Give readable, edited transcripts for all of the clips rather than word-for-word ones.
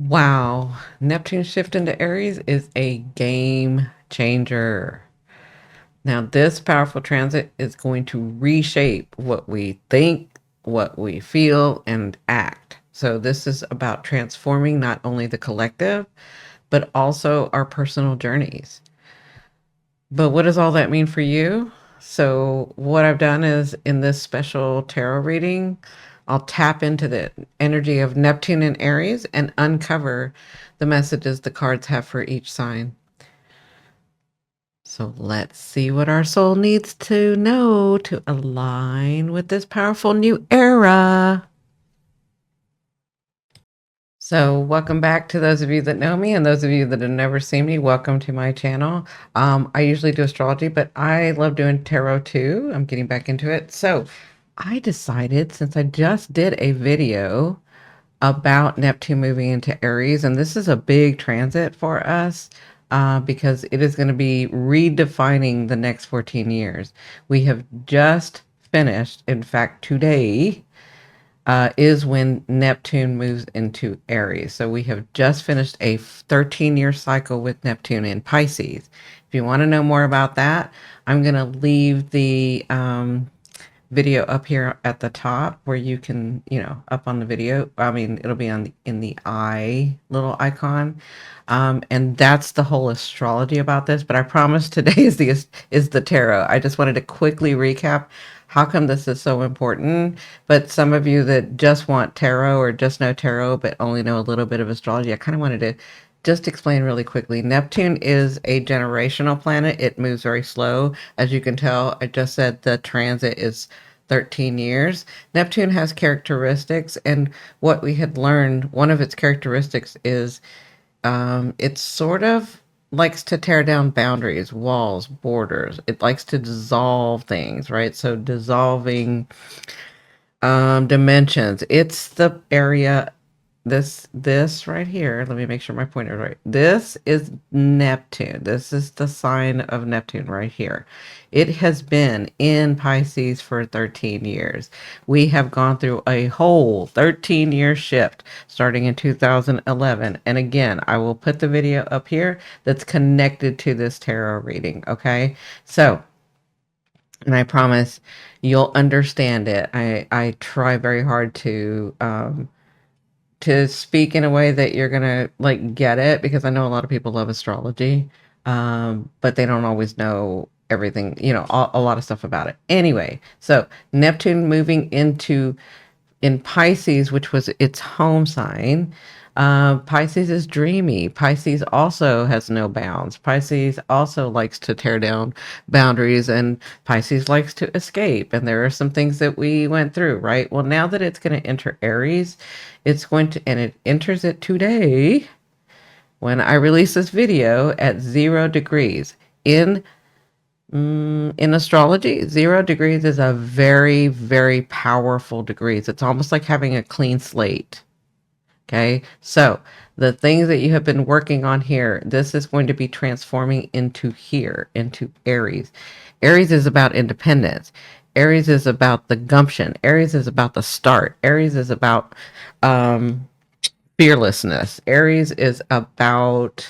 Wow, Neptune shift into Aries is a game changer. Now, this powerful transit is going to reshape what we think, what we feel, and act. So, this is about transforming not only the collective, but also our personal journeys. But what does all that mean for you? So, what I've done is in this special tarot reading, I'll tap into the energy of Neptune and Aries and uncover the messages the cards have for each sign. So, let's see what our soul needs to know to align with this powerful new era. So, welcome back to those of you that know me and those of you that have never seen me. Welcome to my channel. I usually do astrology, but I love doing tarot too. I'm getting back into it. So, I decided since I just did a video about Neptune moving into Aries, and this is a big transit for us because it is going to be redefining the next 14 years. We have just finished, in fact, today is when Neptune moves into Aries. So we have just finished a 13-year cycle with Neptune in Pisces. If you want to know more about that, I'm going to leave the video up here at the top where you can, up on the video. I mean, it'll be on in the eye little icon. And that's the whole astrology about this. But I promise today is the tarot. I just wanted to quickly recap how come this is so important. But some of you that just want tarot or just know tarot but only know a little bit of astrology, I kind of wanted to just explain really quickly. Neptune is a generational planet. It moves very slow. As you can tell, I just said the transit is 13 years. Neptune has characteristics, and what we had learned, one of its characteristics is it sort of likes to tear down boundaries, walls, borders. It likes to dissolve things, right? So dissolving dimensions. It's the area this right here. Let me make sure my pointer is right. This is Neptune. This is the sign of Neptune right here. It has been in Pisces for 13 years. We have gone through a whole 13-year shift starting in 2011. And again, I will put the video up here that's connected to this tarot reading. Okay. So, and I promise you'll understand it. I try very hard to speak in a way that you're gonna like get it, because I know a lot of people love astrology, but they don't always know everything, a lot of stuff about it. Anyway, so Neptune moving in Pisces, which was its home sign. Pisces is dreamy. Pisces also has no bounds. Pisces also likes to tear down boundaries, and Pisces likes to escape. And there are some things that we went through, right? Well, now that it's going to enter Aries, it's going to, and it enters it today when I release this video at 0 degrees. In astrology, 0 degrees is a very, very powerful degrees. It's almost like having a clean slate. Okay, so the things that you have been working on here, this is going to be transforming into here, into Aries. Aries is about independence. Aries is about the gumption. Aries is about the start. Aries is about fearlessness. Aries is about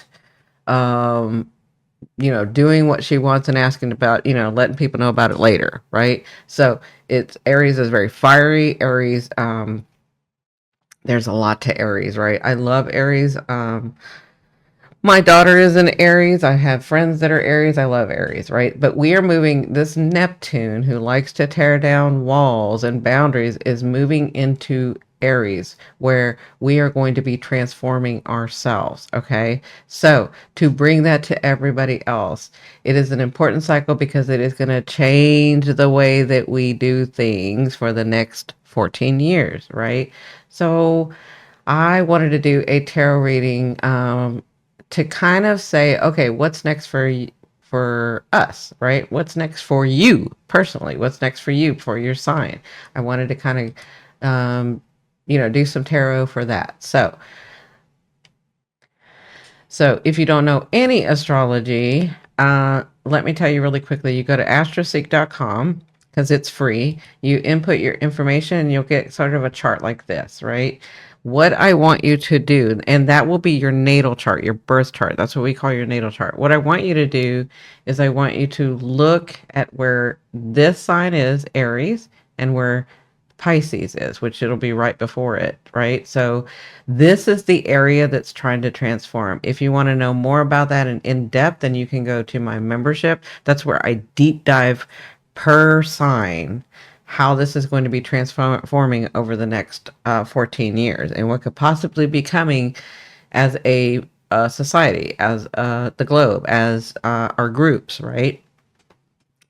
doing what she wants and asking about, letting people know about it later, right? So it's Aries is very fiery. Aries, there's a lot to Aries, right? I love Aries. My daughter is an Aries. I have friends that are Aries. I love Aries, right? But we are moving, this Neptune, who likes to tear down walls and boundaries, is moving into Aries, where we are going to be transforming ourselves. Okay. So to bring that to everybody else, it is an important cycle because it is going to change the way that we do things for the next 14 years, right? So I wanted to do a tarot reading to kind of say, okay, what's next for us, right? What's next for you personally? What's next for you for your sign? I wanted to kind of do some tarot for that. So if you don't know any astrology, let me tell you really quickly. You go to astroseek.com because it's free. You input your information and you'll get sort of a chart like this, right? what I want you to do, and that will be your natal chart, your birth chart. That's what we call your natal chart. What I want you to do is I want you to look at where this sign is, Aries, and where Pisces is, which it'll be right before it, right? So this is the area that's trying to transform. If you want to know more about that in depth, then you can go to my membership. That's where I deep dive per sign how this is going to be transforming over the next 14 years and what could possibly be coming as a society, as the globe, as our groups, right?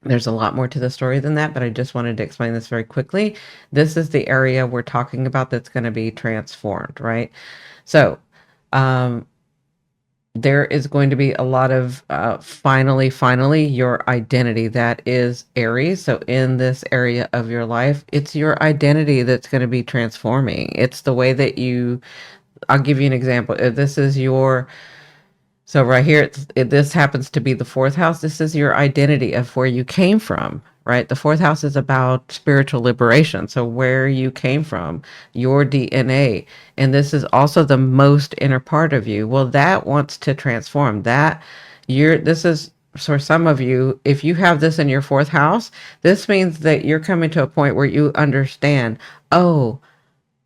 There's a lot more to the story than that, but I just wanted to explain this very quickly. This is the area we're talking about that's going to be transformed, right? So, there is going to be a lot of finally your identity that is Aries. So in this area of your life, it's your identity that's going to be transforming. It's the way that I'll give you an example. If this is your, so right here, this happens to be the fourth house. This is your identity of where you came from, right? The fourth house is about spiritual liberation. So where you came from, your DNA. And this is also the most inner part of you. Well, that wants to transform that. This is for some of you, if you have this in your fourth house, this means that you're coming to a point where you understand, oh,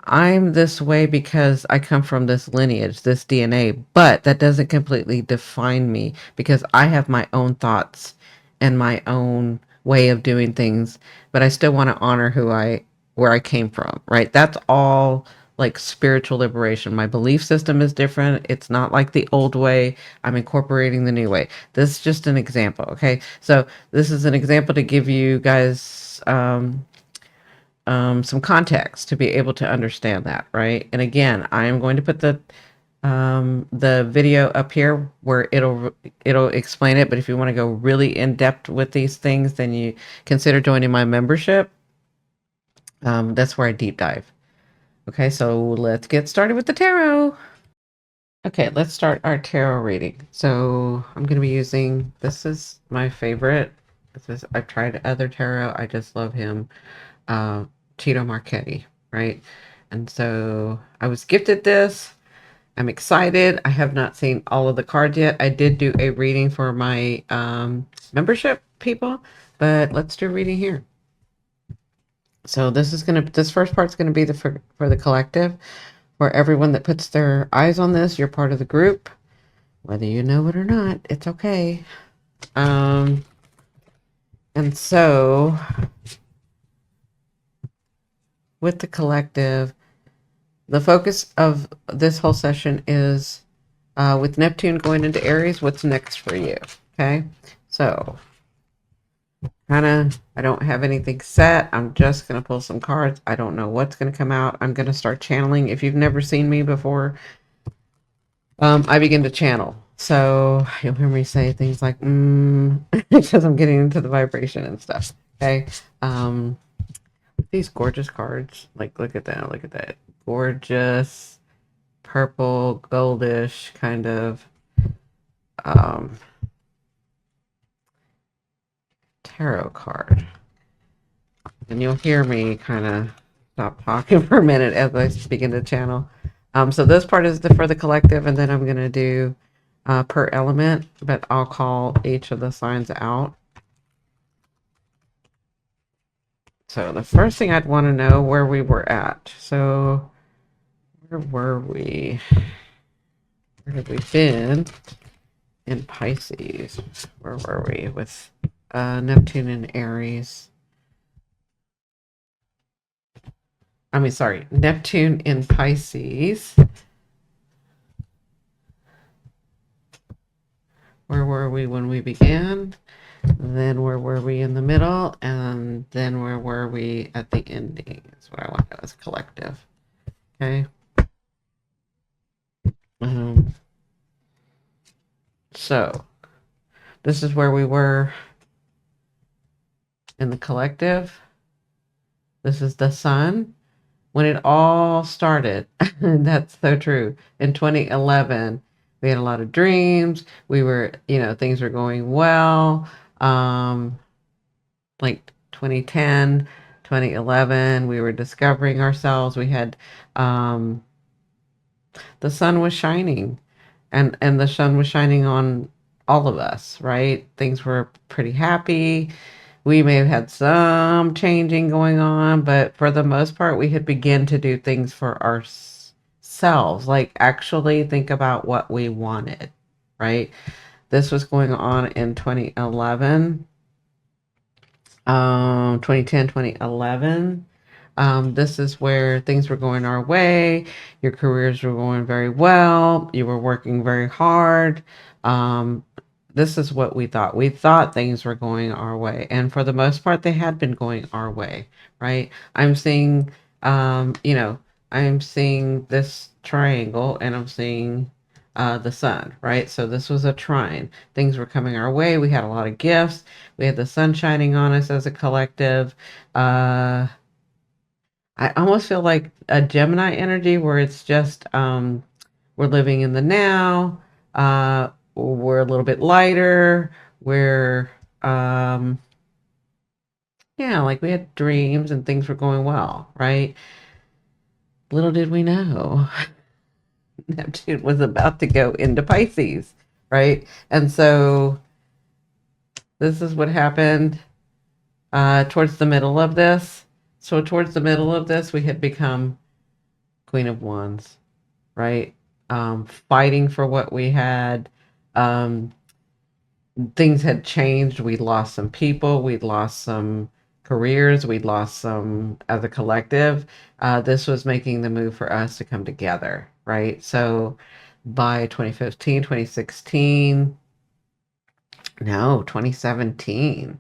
I'm this way because I come from this lineage, this DNA, but that doesn't completely define me because I have my own thoughts and my own way of doing things, but I still want to honor where I came from, right? That's all like spiritual liberation. My belief system is different. It's not like the old way. I'm incorporating the new way. This is just an example. Okay. So this is an example to give you guys, some context to be able to understand that, right? And again, I am going to put the video up here where it'll explain it. But if you want to go really in depth with these things, then you consider joining my membership. That's where I deep dive. Okay, so let's get started with the tarot. Okay, let's start our tarot reading. So I'm going to be using, this is my favorite. I've tried other tarot. I just love him. Tito Marchetti, right? And so I was gifted this. I'm excited. I have not seen all of the cards yet. I did do a reading for my membership people, but let's do a reading here. So this first part's gonna be for the collective, for everyone that puts their eyes on this. You're part of the group, whether you know it or not. It's okay. And so with the collective, the focus of this whole session is with Neptune going into Aries, what's next for you? Okay, so I don't have anything set. I'm just going to pull some cards. I don't know what's going to come out. I'm going to start channeling. If you've never seen me before, I begin to channel. So you'll hear me say things like, because I'm getting into the vibration and stuff. Okay. These gorgeous cards. Like, look at that. Look at that. Gorgeous purple, goldish kind of tarot card. And you'll hear me kind of stop talking for a minute as I begin to channel. So this part is for the collective, and then I'm going to do per element, but I'll call each of the signs out. So the first thing I'd want to know where we were at. So where were we? Where have we been in Pisces? Where were we with Neptune and Aries? I mean, sorry, Neptune in Pisces. Where were we when we began? Then where were we in the middle? And then where were we at the ending? That's what I want to know as collective. Okay. So this is where we were in the collective. This is the sun. When it all started, that's so true. In 2011, we had a lot of dreams. We were, things were going well. Like 2010, 2011, we were discovering ourselves. We had the sun was shining, and the sun was shining on all of us, right? Things were pretty happy. We may have had some changing going on, but for the most part, we had begun to do things for ourselves, like actually think about what we wanted, right? This was going on in 2011, 2010, 2011. This is where things were going our way. Your careers were going very well. You were working very hard. Um, this is what we thought. We thought things were going our way. And for the most part, they had been going our way, right? I'm seeing, you know, I'm seeing this triangle and I'm seeing the sun, right? So this was a trine. Things were coming our way. We had a lot of gifts. We had the sun shining on us as a collective. I almost feel like a Gemini energy where it's just we're living in the now. We're a little bit lighter. We're yeah, like we had dreams and things were going well, right? Little did we know Neptune was about to go into Pisces, right? And so this is what happened towards the middle of this. So towards the middle of this, we had become Queen of Wands, right? Fighting for what we had. Um, Things had changed. We'd lost some people. We'd lost some careers. We'd lost some as a collective. This was making the move for us to come together, right? So by 2015, 2016, no, 2017,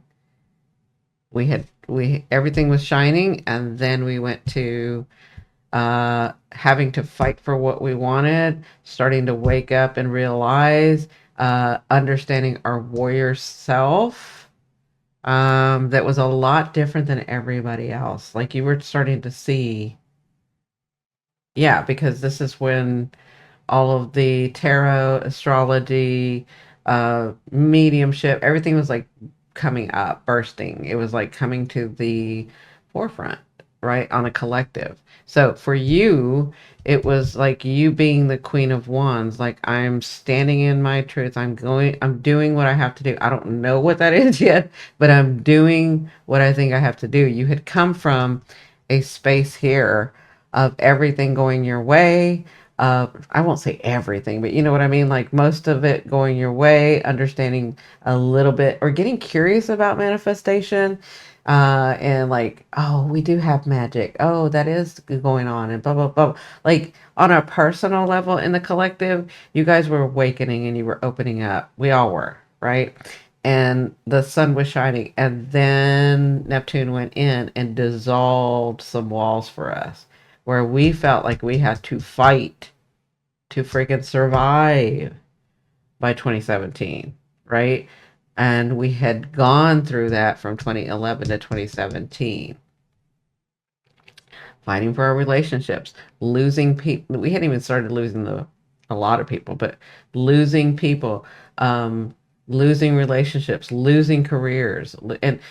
we everything was shining, and then we went to having to fight for what we wanted, starting to wake up and realize, understanding our warrior self. That was a lot different than everybody else. Like you were starting to see, yeah, because this is when all of the tarot, astrology, mediumship, everything was like coming up, bursting. It was like coming to the forefront, right? On a collective. So for you, it was like you being the Queen of Wands, like I'm standing in my truth. I'm doing what I have to do. I don't know what that is yet, but I'm doing what I think I have to do. You had come from a space here of everything going your way. I won't say everything, but you know what I mean? Like most of it going your way, understanding a little bit or getting curious about manifestation. And like, oh, we do have magic. Oh, that is going on and blah, blah, blah. Like on a personal level in the collective, you guys were awakening and you were opening up. We all were, right? And the sun was shining. And then Neptune went in and dissolved some walls for us where we felt like we had to fight to freaking survive by 2017, right? And we had gone through that from 2011 to 2017, fighting for our relationships, losing people. We hadn't even started losing a lot of people, but losing people, losing relationships, losing careers. And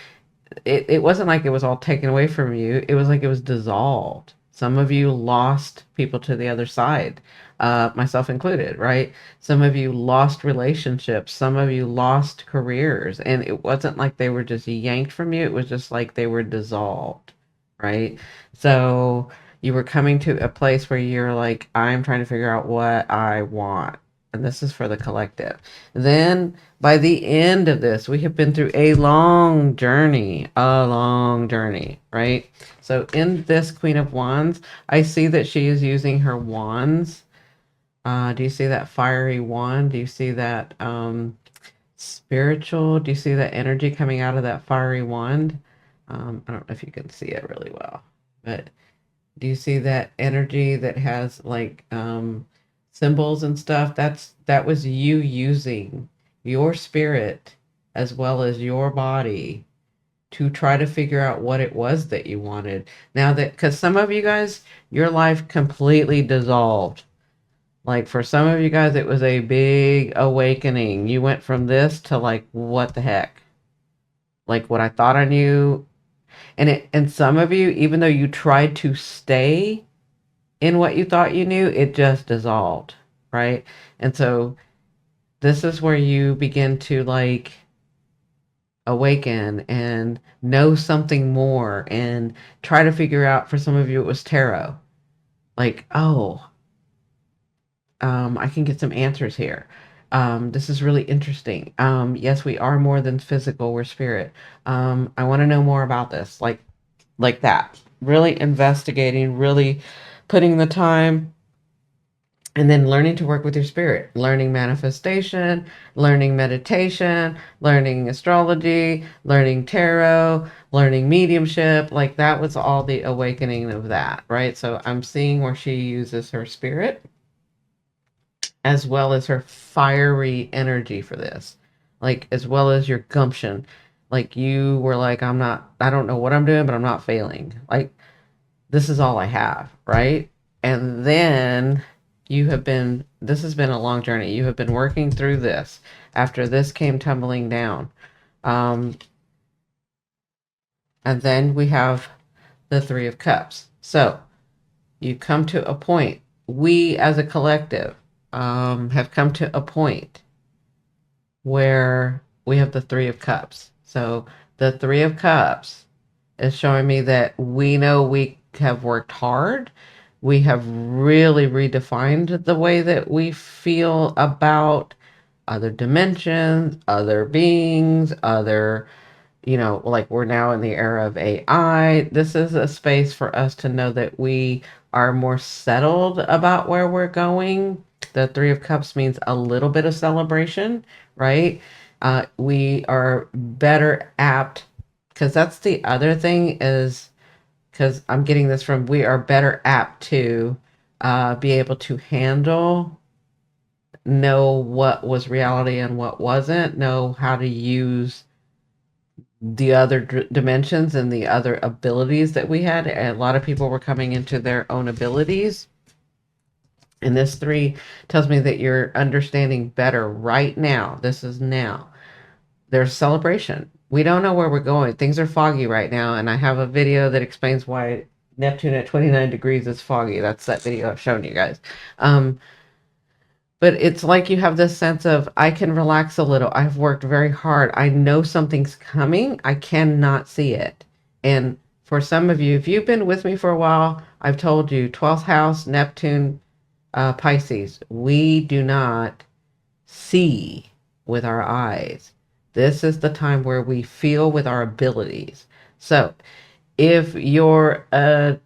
it wasn't like it was all taken away from you. It was like it was dissolved. Some of you lost people to the other side, myself included, right? Some of you lost relationships. Some of you lost careers. And it wasn't like they were just yanked from you. It was just like they were dissolved, right? So you were coming to a place where you're like, I'm trying to figure out what I want. And this is for the collective. Then by the end of this, we have been through a long journey, right? So in this Queen of Wands, I see that she is using her wands. Do you see that fiery wand? Do you see that spiritual? Do you see that energy coming out of that fiery wand? I don't know if you can see it really well, but do you see that energy that has like symbols and stuff? That was you using your spirit as well as your body to try to figure out what it was that you wanted. Now that, because some of you guys, your life completely dissolved. Like for some of you guys, it was a big awakening. You went from this to like, what the heck? Like what I thought I knew. And some of you, even though you tried to stay in what you thought you knew, it just dissolved, right? And so this is where you begin to like awaken and know something more and try to figure out. For some of you, it was tarot. Like, oh, I can get some answers here. This is really interesting. Yes, we are more than physical, we're spirit. I want to know more about this. Like that. Really investigating, really putting the time, and then learning to work with your spirit, learning manifestation, learning meditation, learning astrology, learning tarot, learning mediumship. Like that was all the awakening of that, right? So I'm seeing where she uses her spirit as well as her fiery energy for this, like as well as your gumption. Like you were like, I don't know what I'm doing, but I'm not failing. Like this is all I have, right? And then this has been a long journey. You have been working through this after this came tumbling down. Um, and then we have the Three of Cups. So you come to a point, we as a collective have come to a point where we have the Three of Cups. So the Three of Cups is showing me that we know we have worked hard. We have really redefined the way that we feel about other dimensions, other beings, other, like we're now in the era of AI. This is a space for us to know that we are more settled about where we're going. The Three of Cups means a little bit of celebration, right? We are better apt, because that's the other thing is, because I'm getting this from, we are better apt to be able to know what was reality and what wasn't, know how to use the other dimensions and the other abilities that we had. And a lot of people were coming into their own abilities. And this three tells me that you're understanding better right now. This is now. There's celebration. We don't know where we're going. Things are foggy right now. And I have a video that explains why Neptune at 29 degrees is foggy. That's that video I've shown you guys. But it's like you have this sense of, I can relax a little. I've worked very hard. I know something's coming. I cannot see it. And for some of you, if you've been with me for a while, I've told you 12th house, Neptune, Pisces, we do not see with our eyes. This is the time where we feel with our abilities. So if you're a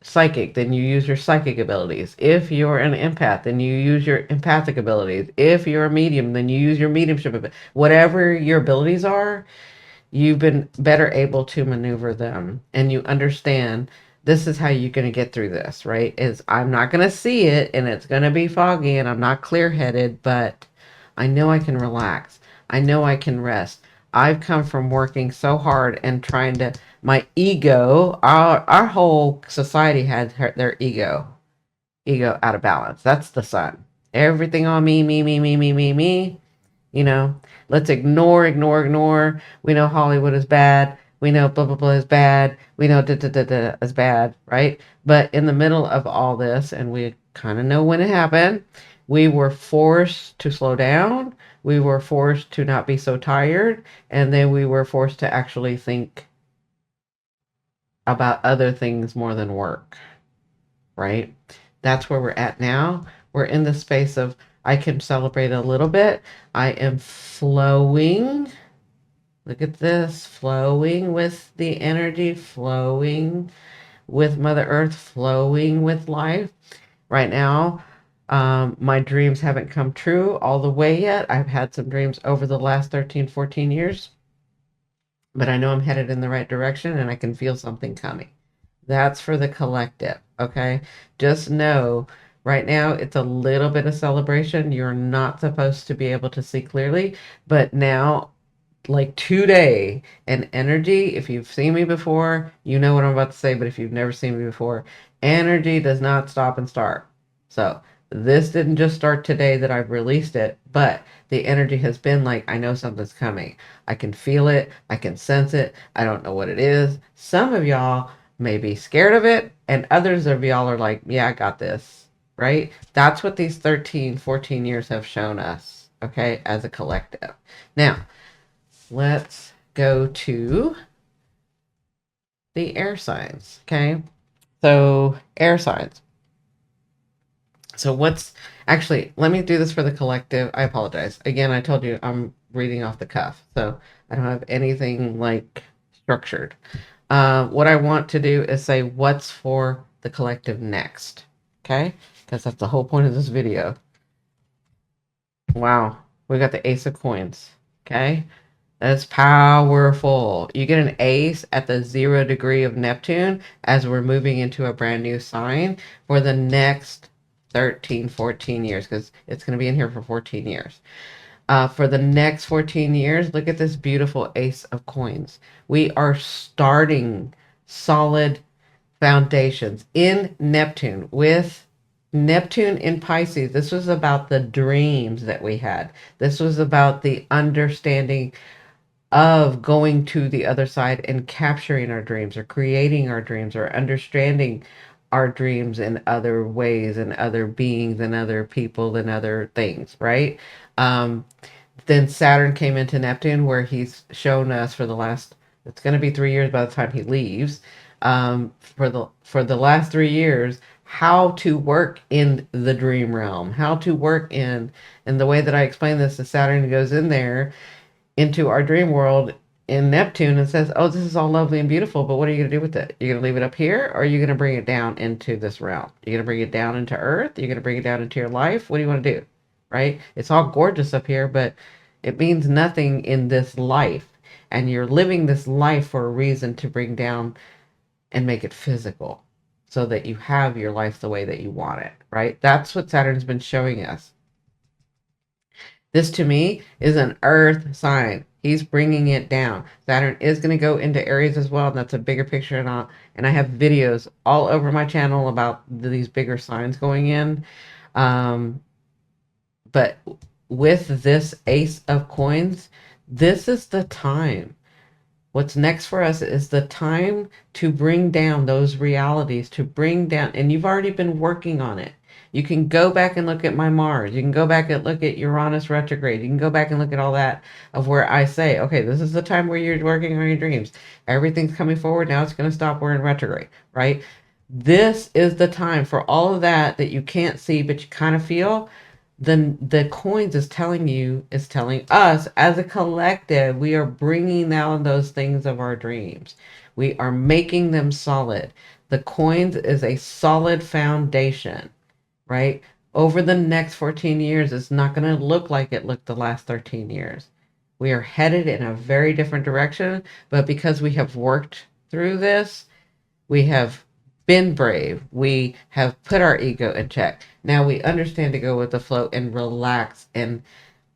psychic, then you use your psychic abilities. If you're an empath, then you use your empathic abilities. If you're a medium, then you use your mediumship. Whatever your abilities are, you've been better able to maneuver them, and you understand this is how you're going to get through this, right? Is I'm not going to see it, and it's going to be foggy, and I'm not clear-headed, but I know I can relax. I know I can rest. I've come from working so hard and trying to, my ego, our whole society had their ego out of balance. That's the sun. Everything on me, me, me, me, me, me, me. Let's ignore. We know Hollywood is bad. We know blah, blah, blah is bad. We know da, da, da, da is bad, right? But in the middle of all this, and we kind of know when it happened, we were forced to slow down. We were forced to not be so tired. And then we were forced to actually think about other things more than work, right? That's where we're at now. We're in the space of, I can celebrate a little bit. I am flowing. Look at this, flowing with the energy, flowing with Mother Earth, flowing with life. Right now, my dreams haven't come true all the way yet. I've had some dreams over the last 13, 14 years, but I know I'm headed in the right direction and I can feel something coming. That's for the collective, okay? Just know right now it's a little bit of celebration. You're not supposed to be able to see clearly, but now, like today, and energy, if you've seen me before, you know what I'm about to say, but if you've never seen me before, energy does not stop and start. So this didn't just start today that I've released it, but the energy has been like, I know something's coming. I can feel it. I can sense it. I don't know what it is. Some of y'all may be scared of it. And others of y'all are like, yeah, I got this, right? That's what these 13, 14 years have shown us, okay, as a collective. Now, let's go to the air signs, okay? So, air signs. So what's actually, let me do this for the collective. I apologize. Again, I told you I'm reading off the cuff, so I don't have anything like structured. What I want to do is say what's for the collective next, okay? Because that's the whole point of this video. Wow, we got the Ace of Coins, okay? That's powerful. You get an ace at the 0 degree of Neptune as we're moving into a brand new sign for the next 13, 14 years, because it's going to be in here for 14 years. For the next 14 years, look at this beautiful Ace of Coins. We are starting solid foundations in Neptune with Neptune in Pisces. This was about the dreams that we had. This was about the understanding of going to the other side and capturing our dreams or creating our dreams or understanding our dreams in other ways and other beings and other people and other things, right? Um, then Saturn came into Neptune where he's shown us for the last, it's going to be 3 years by the time he leaves, for the last 3 years, how to work in the dream realm, how to work in, and the way that I explain this is Saturn goes in there into our dream world in Neptune and says, oh, this is all lovely and beautiful, but what are you going to do with it? You're going to leave it up here, or are you going to bring it down into this realm? You're going to bring it down into Earth? You're going to bring it down into your life? What do you want to do? Right? It's all gorgeous up here, but it means nothing in this life. And you're living this life for a reason to bring down and make it physical so that you have your life the way that you want it, right? That's what Saturn's been showing us. This to me is an earth sign. He's bringing it down. Saturn is going to go into Aries as well, and that's a bigger picture. And I have videos all over my channel about these bigger signs going in. But with this Ace of Coins, this is the time. What's next for us is the time to bring down those realities, to bring down, and you've already been working on it. You can go back and look at my Mars. You can go back and look at Uranus retrograde. You can go back and look at all that of where I say, okay, this is the time where you're working on your dreams. Everything's coming forward. Now it's going to stop. We're in retrograde, right? This is the time for all of that that you can't see, but you kind of feel. Then the coins is telling us as a collective, we are bringing down those things of our dreams. We are making them solid. The coins is a solid foundation, right? Over the next 14 years, it's not going to look like it looked the last 13 years. We are headed in a very different direction, but because we have worked through this, we have been brave. We have put our ego in check. Now we understand to go with the flow and relax and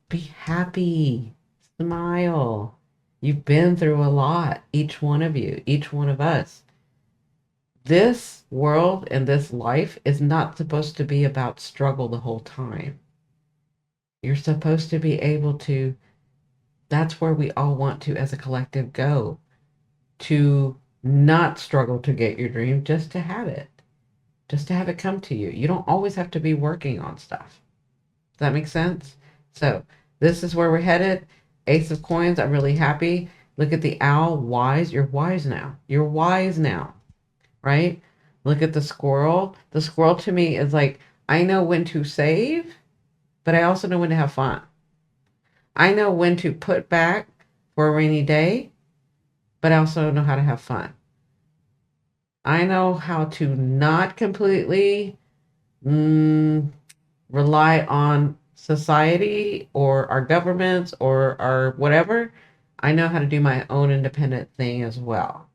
be happy. Smile. You've been through a lot, each one of you, each one of us. This world and this life is not supposed to be about struggle the whole time. You're supposed to be able to, that's where we all want to, as a collective, go. To not struggle to get your dream, just to have it. Just to have it come to you. You don't always have to be working on stuff. Does that make sense? So this is where we're headed. Ace of Coins, I'm really happy. Look at the owl, wise. You're wise now. You're wise now, right? Look at the squirrel. The squirrel to me is like, I know when to save, but I also know when to have fun. I know when to put back for a rainy day, but I also know how to have fun. I know how to not completely rely on society or our governments or our whatever. I know how to do my own independent thing as well,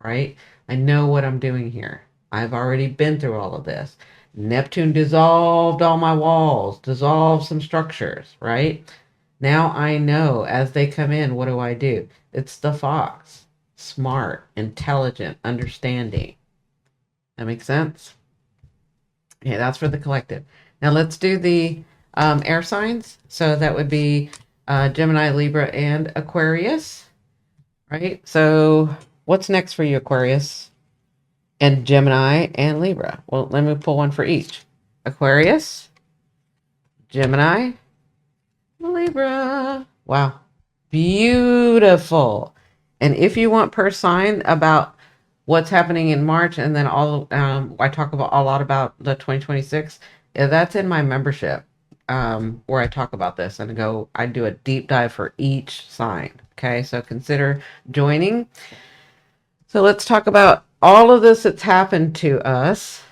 right? I know what I'm doing here. I've already been through all of this. Neptune dissolved all my walls, dissolved some structures, right? Now I know as they come in, what do? It's the fox. Smart, intelligent, understanding. That makes sense? Okay, that's for the collective. Now let's do the air signs. So that would be Gemini, Libra, and Aquarius. Right? So what's next for you, Aquarius? and Gemini and Libra. Well, let me pull one for each. Aquarius, Gemini, Libra. Wow. Beautiful. And if you want per sign about what's happening in March, and then I talk about a lot about the 2026, that's in my membership, where I talk about this and I do a deep dive for each sign. Okay, so consider joining. So let's talk about all of this that's happened to us,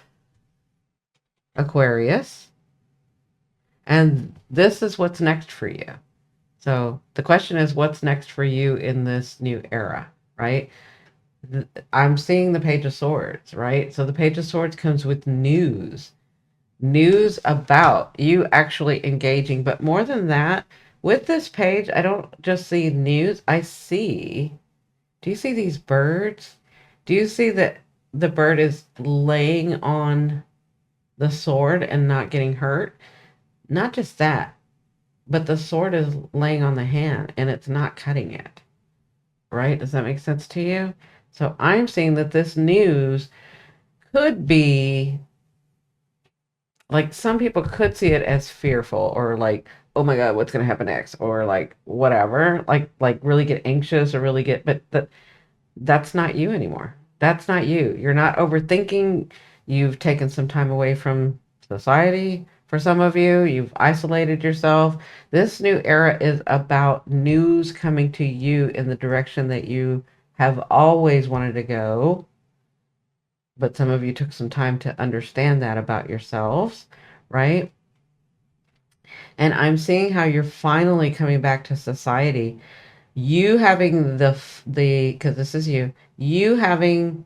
Aquarius, and this is what's next for you. So the question is, what's next for you in this new era, right? I'm seeing the Page of Swords, right? So the Page of Swords comes with news about you actually engaging. But more than that, with this page, I don't just see news. Do you see these birds? Do you see that the bird is laying on the sword and not getting hurt? Not just that, but the sword is laying on the hand and it's not cutting it, right? Does that make sense to you? So I'm seeing that this news could be like, some people could see it as fearful, or like, oh my God, what's going to happen next? Or like, whatever, like really get anxious or really but that's not you anymore. That's not you. You're not overthinking. You've taken some time away from society. For some of you, you've isolated yourself. This new era is about news coming to you in the direction that you have always wanted to go. But some of you took some time to understand that about yourselves, right? And I'm seeing how you're finally coming back to society. You having because this is you having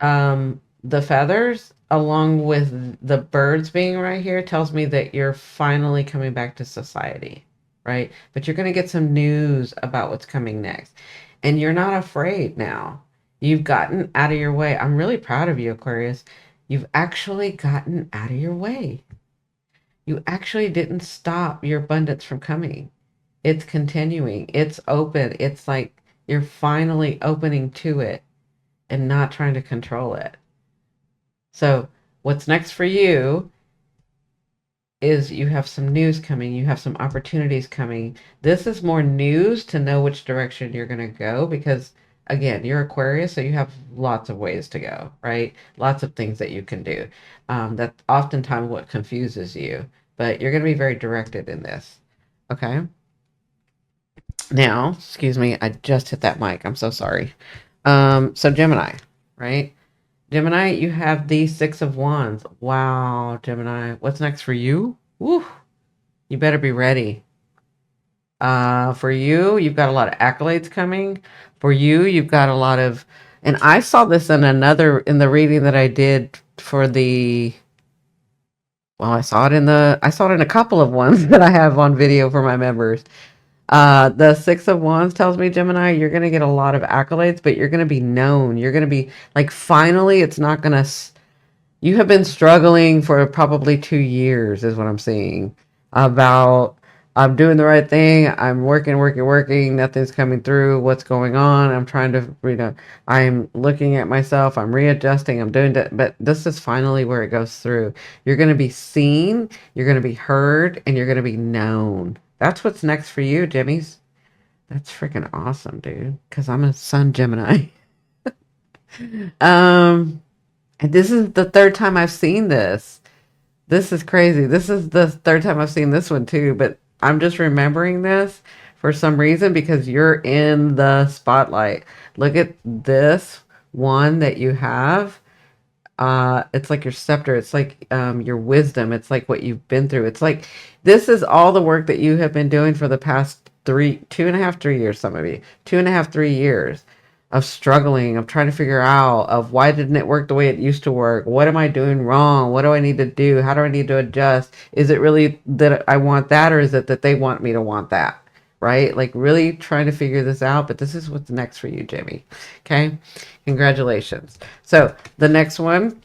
the feathers along with the birds being right here tells me that you're finally coming back to society, right? But you're going to get some news about what's coming next. And you're not afraid now. You've gotten out of your way. I'm really proud of you, Aquarius. You've actually gotten out of your way. You actually didn't stop your abundance from coming. It's continuing. It's open. It's like you're finally opening to it and not trying to control it. So what's next for you is you have some news coming. You have some opportunities coming. This is more news to know which direction you're going to go, because again, you're Aquarius, so you have lots of ways to go, right? Lots of things that you can do. That's oftentimes what confuses you, but you're going to be very directed in this. Okay. Now, excuse me, I just hit that mic. I'm so sorry. So Gemini, right? Gemini, you have the Six of Wands. Wow, Gemini. What's next for you? Woo, you better be ready. For you, you've got a lot of accolades coming. For you, you've got a lot of, and I saw this in the reading that I did for I saw it in a couple of ones that I have on video for my members. The Six of Wands tells me, Gemini, you're going to get a lot of accolades, but you're going to be known. You're going to be like, finally, it's not going to, you have been struggling for probably 2 years is what I'm seeing, about, I'm doing the right thing. I'm working. Nothing's coming through. What's going on? I'm trying to, I'm looking at myself. I'm readjusting. I'm doing that. But this is finally where it goes through. You're going to be seen. You're going to be heard, and you're going to be known. That's what's next for you, Jimmy's. That's freaking awesome, dude. Because I'm a Sun Gemini. And this is the third time I've seen this. This is crazy. This is the third time I've seen this one too. But I'm just remembering this for some reason because you're in the spotlight. Look at this one that you have. It's like your scepter. It's like your wisdom. It's like what you've been through. It's like this is all the work that you have been doing for the past 2.5, 3 years. Some of you 2.5, 3 years of struggling, of trying to figure out of why didn't it work the way it used to work? What am I doing wrong? What do I need to do? How do I need to adjust? Is it really that I want that, or is it that they want me to want that? Right? Like really trying to figure this out, but this is what's next for you, Jimmy. Okay. Congratulations. So the next one,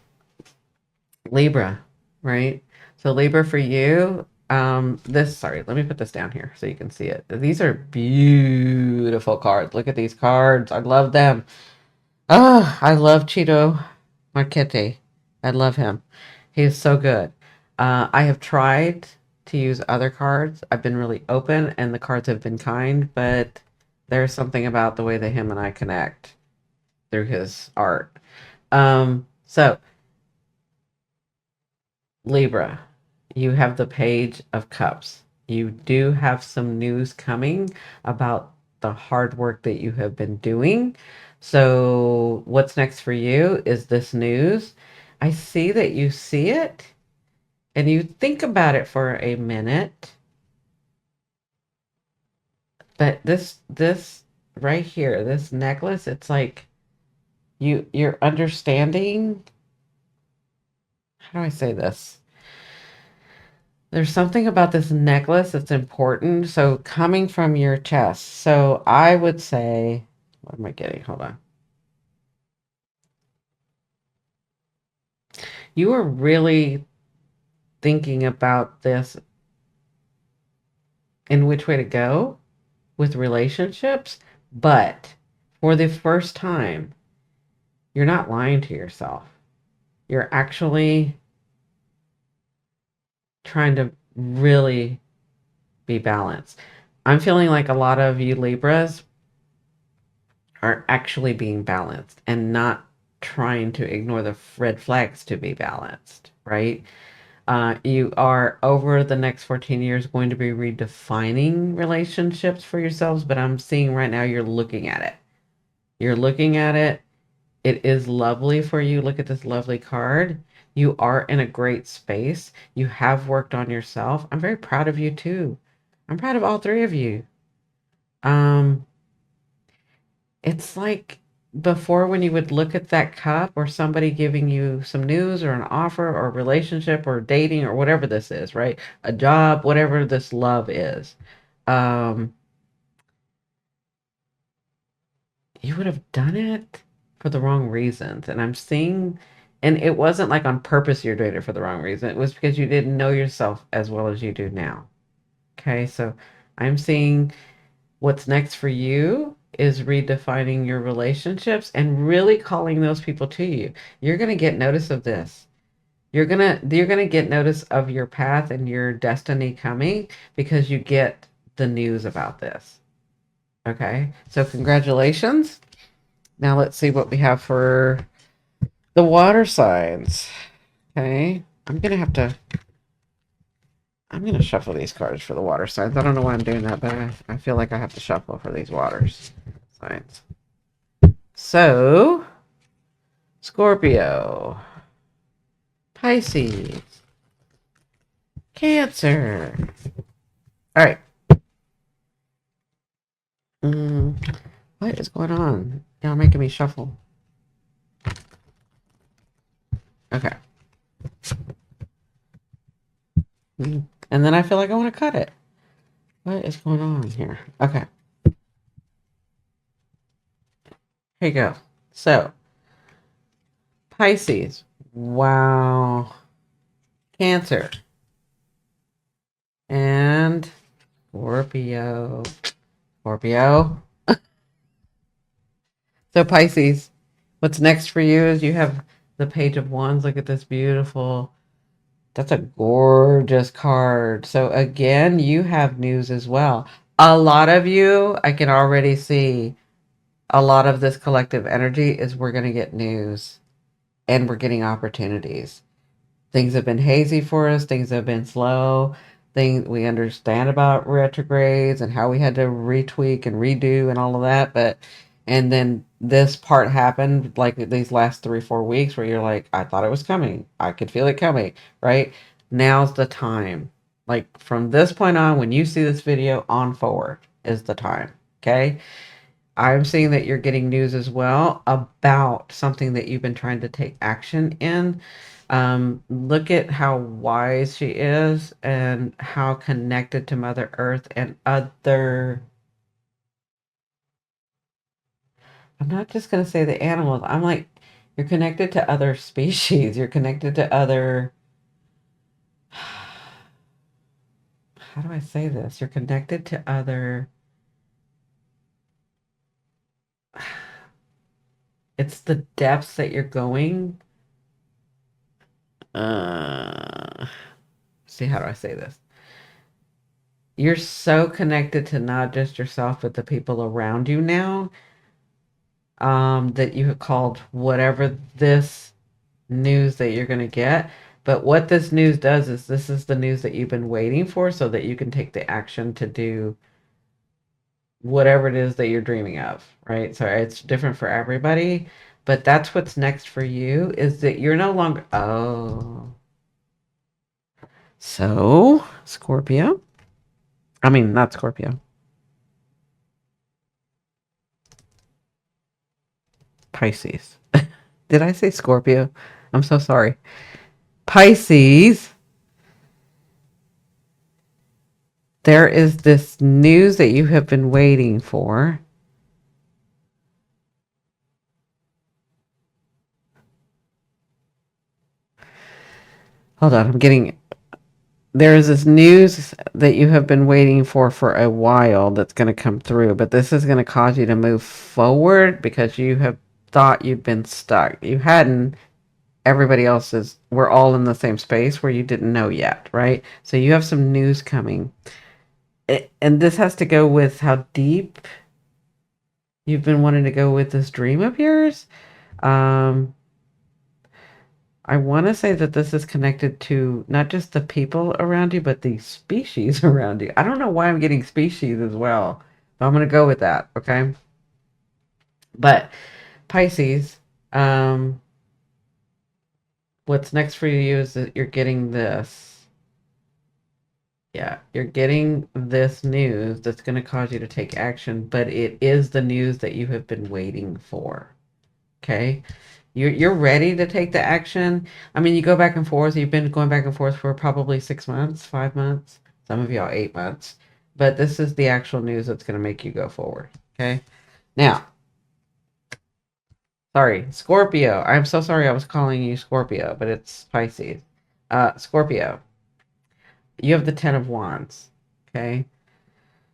Libra, right? So Libra for you, let me put this down here so you can see it. These are beautiful cards. Look at these cards. I love them. Oh, I love Cheeto. Marquette. I love him. He is so good. I have tried to use other cards. I've been really open and the cards have been kind, but there's something about the way that him and I connect through his art. So Libra, you have the Page of Cups. You do have some news coming about the hard work that you have been doing. So, what's next for you is this news. I see that you see it and you think about it for a minute. But this right here, this necklace, it's like you're understanding. How do I say this? There's something about this necklace that's important. So coming from your chest. So I would say, what am I getting? Hold on. You are really thinking about this in which way to go with relationships, but for the first time, you're not lying to yourself. You're actually trying to really be balanced. I'm feeling like a lot of you Libras are actually being balanced and not trying to ignore the red flags to be balanced, right? You are over the next 14 years going to be redefining relationships for yourselves, but I'm seeing right now you're looking at it. You're looking at it. It is lovely for you. Look at this lovely card. You are in a great space. You have worked on yourself. I'm very proud of you too. I'm proud of all three of you. Um, it's like before when you would look at that cup or somebody giving you some news or an offer or a relationship or dating or whatever this is, right? A job, whatever this love is. Um, you would have done it for the wrong reasons. And I'm seeing, and it wasn't like on purpose you're doing it for the wrong reason. It was because you didn't know yourself as well as you do now. Okay, so I'm seeing what's next for you is redefining your relationships and really calling those people to you. You're going to get notice of this. You're going to get notice of your path and your destiny coming because you get the news about this. Okay? So congratulations. Now let's see what we have for the water signs. Okay? I'm gonna shuffle these cards for the water signs. I don't know why I'm doing that, but I feel like I have to shuffle for these water signs. So, Scorpio, Pisces, Cancer. All right. What is going on? Y'all making me shuffle. Okay. And then I feel like I want to cut it. What is going on here? Okay. Here you go. So, Pisces. Wow. Cancer. And Scorpio. Scorpio. So Pisces, what's next for you is you have the Page of Wands. Look at this beautiful, that's a gorgeous card. So again, you have news as well. A lot of you, I can already see a lot of this collective energy is we're going to get news and we're getting opportunities. Things have been hazy for us. Things have been slow. Things we understand about retrogrades and how we had to retweak and redo and all of that. And then this part happened like these last 3-4 weeks where you're like, I thought it was coming. I could feel it coming, right? Now's the time. Like from this point on, when you see this video on forward is the time. Okay. I'm seeing that you're getting news as well about something that you've been trying to take action in. Look at how wise she is and how connected to Mother Earth and other. I'm not just going to say the animals. I'm like, you're connected to other species. You're connected to other. How do I say this? You're connected to other. It's the depths that you're going See, how do I say this? You're so connected to not just yourself, but the people around you now, that you have called whatever this news that you're going to get. But what this news does is this is the news that you've been waiting for so that you can take the action to do whatever it is that you're dreaming of, right? So it's different for everybody, but that's what's next for you is that you're no longer, oh, so Scorpio, I mean, not Scorpio, Pisces. Did I say Scorpio? I'm so sorry. Pisces, there is this news that you have been waiting for. Hold on, there is this news that you have been waiting for a while that's going to come through, but this is going to cause you to move forward because you have thought you've been stuck. You hadn't. Everybody else is, we're all in the same space where you didn't know yet, right? So you have some news coming. And this has to go with how deep you've been wanting to go with this dream of yours. I want to say that this is connected to not just the people around you, but the species around you. I don't know why I'm getting species as well, but I'm going to go with that, okay? But Pisces, what's next for you is that you're getting this. Yeah, you're getting this news that's going to cause you to take action, but it is the news that you have been waiting for, okay? You're ready to take the action. I mean, you go back and forth. You've been going back and forth for probably 6 months, 5 months. Some of y'all 8 months. But this is the actual news that's going to make you go forward. Okay. Now, sorry, Scorpio. I'm so sorry I was calling you Scorpio, but it's Pisces. Scorpio, you have the 10 of Wands. Okay.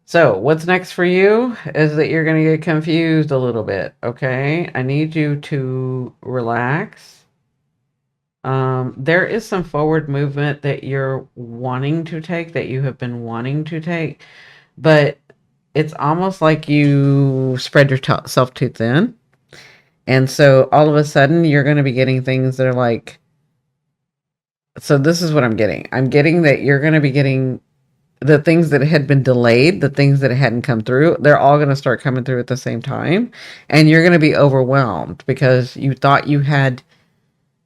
So what's next for you is that you're going to get confused a little bit, okay? I need you to relax. There is some forward movement that you're wanting to take, that you have been wanting to take, but it's almost like you spread yourself too thin. And so all of a sudden you're going to be getting things that are like, so this is what I'm getting. I'm getting that you're going to be getting the things that had been delayed, the things that hadn't come through, they're all going to start coming through at the same time. And you're going to be overwhelmed because you thought you had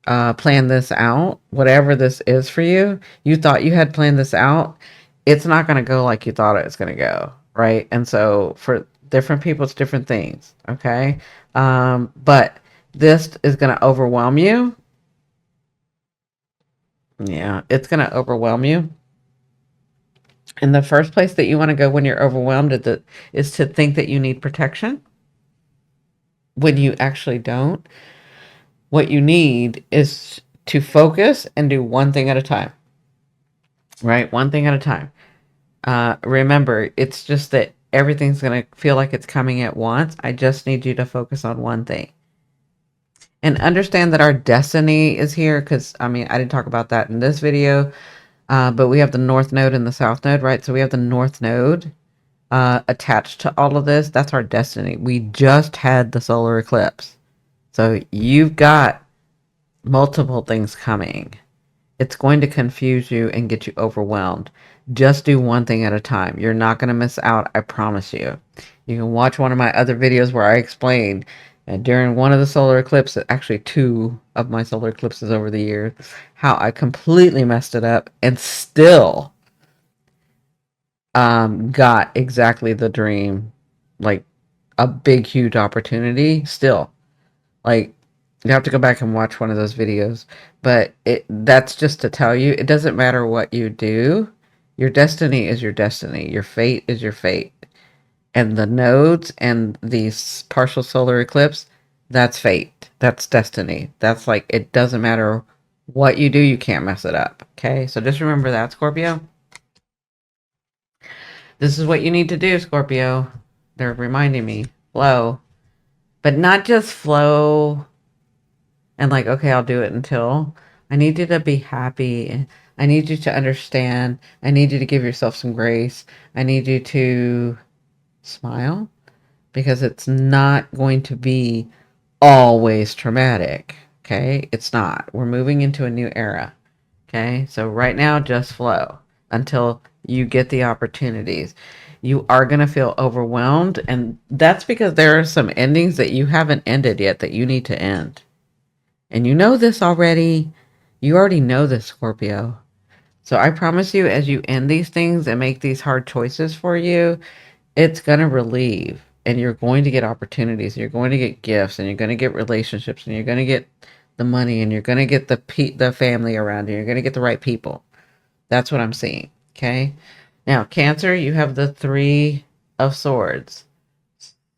planned this out. Whatever this is for you, you thought you had planned this out. It's not going to go like you thought it was going to go, right? And so for different people, it's different things, okay? But this is going to overwhelm you. Yeah, it's going to overwhelm you. And the first place that you want to go when you're overwhelmed is to think that you need protection when you actually don't. What you need is to focus and do one thing at a time, right? One thing at a time. Remember, it's just that everything's going to feel like it's coming at once. I just need you to focus on one thing. And understand that our destiny is here because, I mean, I didn't talk about that in this video. But we have the North Node and the South Node, right? So we have the North Node attached to all of this. That's our destiny. We just had the solar eclipse. So you've got multiple things coming. It's going to confuse you and get you overwhelmed. Just do one thing at a time. You're not going to miss out, I promise you. You can watch one of my other videos where I explained during one of the solar eclipses, actually 2 of my solar eclipses over the years, how I completely messed it up and still got exactly the dream, like a big, huge opportunity. Still, like, you have to go back and watch one of those videos. But that's just to tell you, it doesn't matter what you do. Your destiny is your destiny. Your fate is your fate. And the nodes and these partial solar eclipse, that's fate. That's destiny. That's like, it doesn't matter what you do, you can't mess it up. Okay? So just remember that, Scorpio. This is what you need to do, Scorpio. They're reminding me. Flow. But not just flow and like, okay, I'll do it until. I need you to be happy. I need you to understand. I need you to give yourself some grace. I need you to smile because it's not going to be always traumatic. Okay. It's not. We're moving into a new era. Okay. So right now, just flow until you get the opportunities. You are going to feel overwhelmed. And that's because there are some endings that you haven't ended yet that you need to end. And you know this already. You already know this, Scorpio. So I promise you, as you end these things and make these hard choices for you, it's going to relieve. And you're going to get opportunities. You're going to get gifts. And you're going to get relationships. And you're going to get the money. And you're going to get the family around you. You're going to get the right people. That's what I'm seeing. Okay. Now, Cancer, you have the Three of Swords.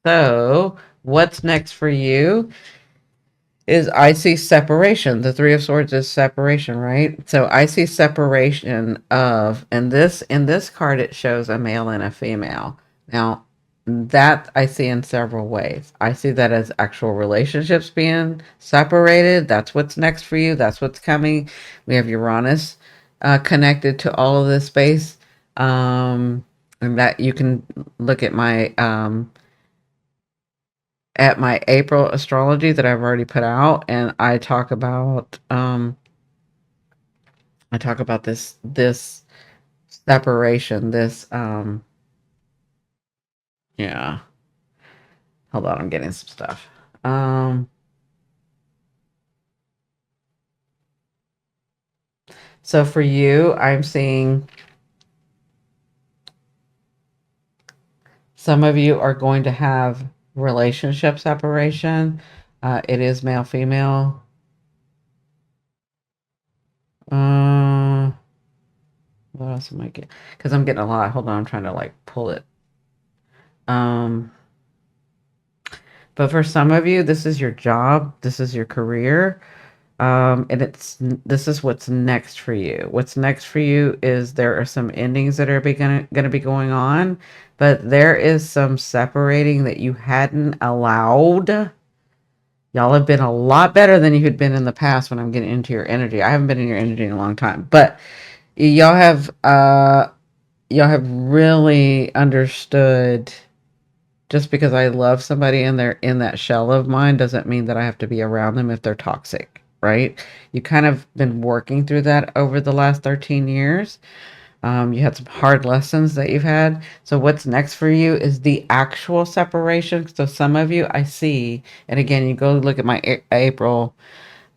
So what's next for you? Is I see separation. The Three of Swords is separation, right? So I see separation of, and this in this card it shows a male and a female. Now that I see in several ways. I see that as actual relationships being separated. That's what's next for you. That's what's coming. We have Uranus connected to all of this space. And that you can look at my April astrology that I've already put out, and I talk about this separation, this yeah. Hold on, I'm getting some stuff. Um so for you, I'm seeing some of you are going to have relationship separation. It is male female. Uh what else am I getting? Because I'm getting a lot. Hold on, I'm trying to like pull it. Um But for some of you, this is your job, this is your career, and this is what's next for you. What's next for you is there are some endings that are going to be going on, but there is some separating that you hadn't allowed. Y'all have been a lot better than you had been in the past when I'm getting into your energy. I haven't been in your energy in a long time, but y'all have y'all have really understood. Just because I love somebody and they're in that shell of mine doesn't mean that I have to be around them if they're toxic, right? You kind of been working through that over the last 13 years. You had some hard lessons that you've had. So what's next for you is the actual separation. So some of you I see, and again, you go look at my April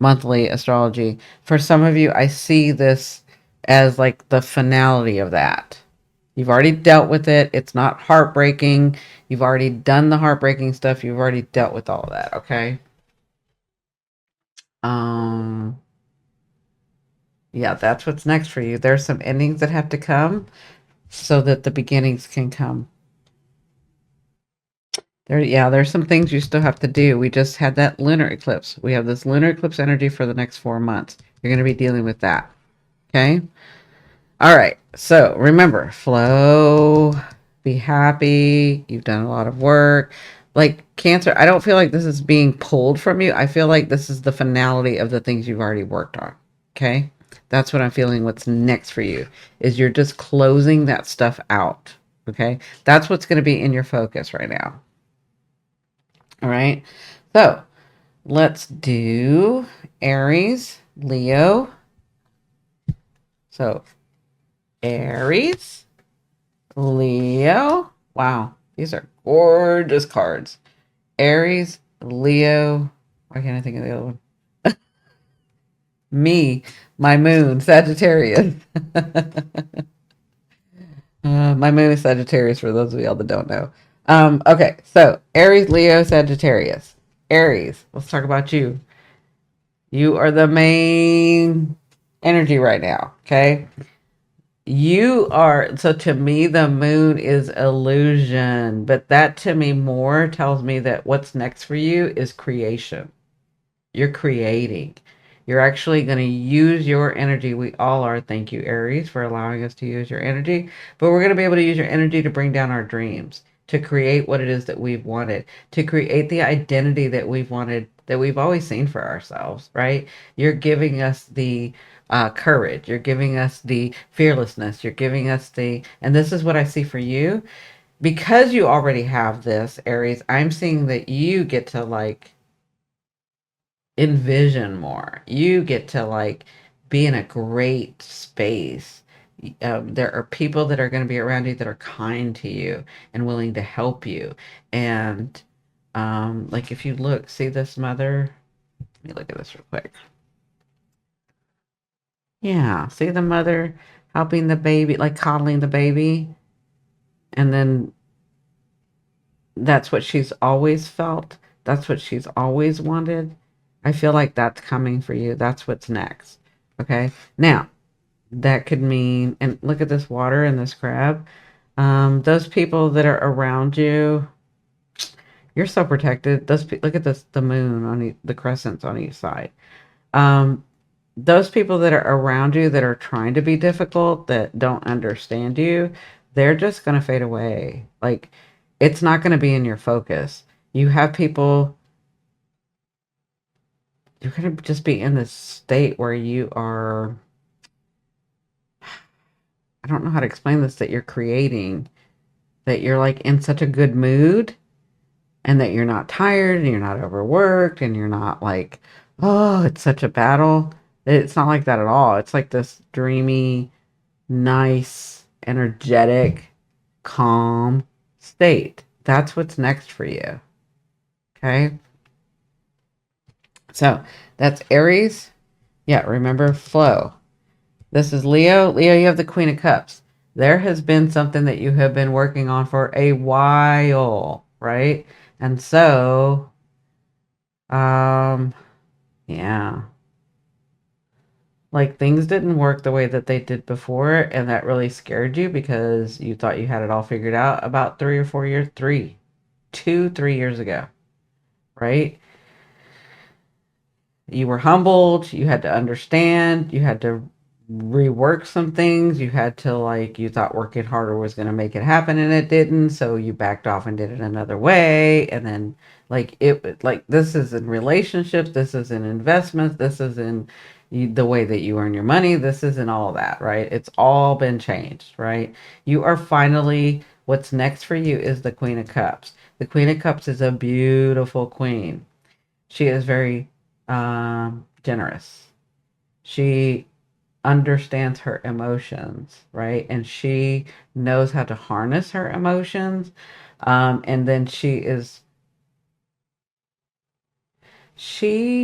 monthly astrology. For some of you, I see this as like the finality of that. You've already dealt with it. It's not heartbreaking. You've already done the heartbreaking stuff. You've already dealt with all of that, okay? Um yeah, that's what's next for you. There's some endings that have to come so that the beginnings can come. There's some things you still have to do. We just had that lunar eclipse. We have this lunar eclipse energy for the next 4 months. You're going to be dealing with that. Okay? All right. So remember, flow, be happy. You've done a lot of work. Like Cancer, I don't feel like this is being pulled from you. I feel like this is the finality of the things you've already worked on. Okay. That's what I'm feeling. What's next for you is you're just closing that stuff out. Okay. That's what's going to be in your focus right now. All right. So let's do Aries, Leo. So Aries, Leo. Wow, these are gorgeous cards. Aries, Leo. Why can't I think of the other one? Me, my moon, Sagittarius. My moon is Sagittarius for those of y'all that don't know. Okay, so Aries, Leo, Sagittarius. Aries, let's talk about you. You are the main energy right now, okay? You are, so to me, the moon is illusion, but that to me more tells me that what's next for you is creation. You're creating. You're actually going to use your energy. We all are. Thank you, Aries, for allowing us to use your energy. But we're going to be able to use your energy to bring down our dreams, to create what it is that we've wanted, to create the identity that we've wanted that we've always seen for ourselves, right? You're giving us the courage. You're giving us the fearlessness. You're giving us the, and this is what I see for you. Because you already have this, Aries, I'm seeing that you get to like envision more. You get to like be in a great space. There are people that are going to be around you that are kind to you and willing to help you. And like if you look, see this mother? Let me look at this real quick. Yeah, see the mother helping the baby, like coddling the baby. And then that's what she's always felt. That's what she's always wanted. I feel like that's coming for you. That's what's next. Okay. Now, that could mean, and look at this water and this crab. Those people that are around you, you're so protected. Look at this, the moon on the crescents on each side. Um, those people that are around you that are trying to be difficult, that don't understand you, they're just going to fade away. Like, it's not going to be in your focus. You have people, you're going to just be in this state where you are, I don't know how to explain this, that you're creating, that you're like in such a good mood and that you're not tired and you're not overworked and you're not like, oh, it's such a battle. It's not like that at all. It's like this dreamy, nice, energetic, calm state. That's what's next for you. Okay. So that's Aries. Yeah, remember flow. This is Leo. Leo, you have the Queen of Cups. There has been something that you have been working on for a while, right? And so, yeah. Like things didn't work the way that they did before, and that really scared you because you thought you had it all figured out about 3 or 4 years, 3 years ago, right? You were humbled, you had to understand, you had to rework some things, you had to like, you thought working harder was going to make it happen and it didn't, so you backed off and did it another way. And then like like this is in relationships, this is in investments, this is in the way that you earn your money, this is in all that, right? It's all been changed, right? You are finally, what's next for you is the Queen of Cups. The Queen of Cups is a beautiful queen. She is very generous. She understands her emotions, right? And she knows how to harness her emotions. And then she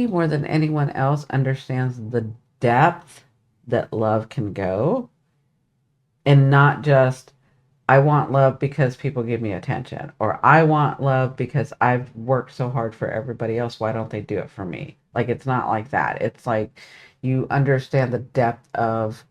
more than anyone else understands the depth that love can go, and not just, I want love because people give me attention, or I want love because I've worked so hard for everybody else. Why don't they do it for me? Like, it's not like that. It's like you understand the depth of,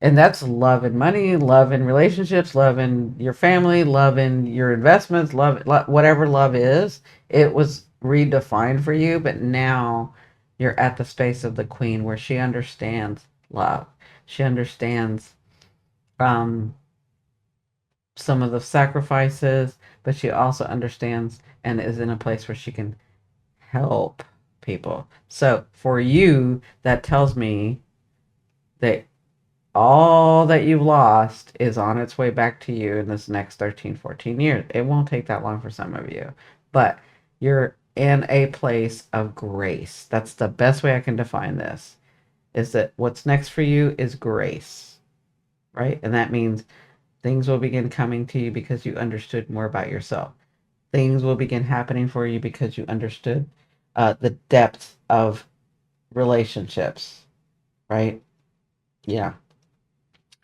and that's love in money, love in relationships, love in your family, love in your investments, whatever love is. It was redefined for you, but now you're at the space of the queen where she understands love. She understands um some of the sacrifices, but she also understands and is in a place where she can help people. So for you, that tells me that all that you've lost is on its way back to you in this next 13, 14 years. It won't take that long for some of you, but you're in a place of grace. That's the best way I can define this, is that what's next for you is grace, right? And that means things will begin coming to you because you understood more about yourself. Things will begin happening for you because you understood the depth of relationships, right? Yeah.